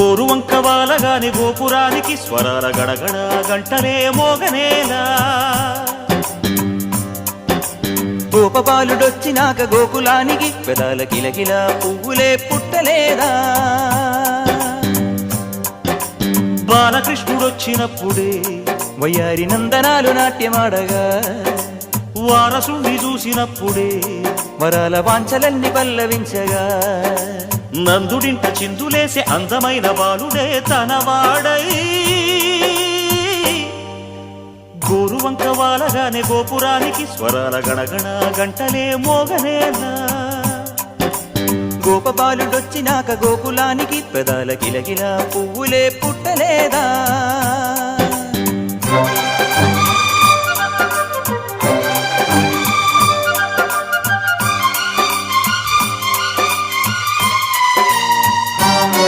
గోరువంక వాలగాని గోపురానికి స్వరాల గడగడ గంటలే మోగనేలా గోపబాలుడొచ్చినాక గోకులానికి పెదాల కిలకిల పువ్వులే పుట్టలేదా బాలకృష్ణుడొచ్చినప్పుడే వయ్యారి నందనాలు నాట్యమాడగా వారసుండి చూసినప్పుడే వరాల వాంఛలన్నీ పల్లవించగా నందుడింట చిందులేసే అందమైన బాలుడే తనవాడై గోరువంక వాలగానే గోపురానికి స్వరాల గణగణ గంటలే మోగనేలా గోపబాలుడొచ్చినాక గోకులానికి పెదాల కిలకిల పువ్వులే పుట్టలేదా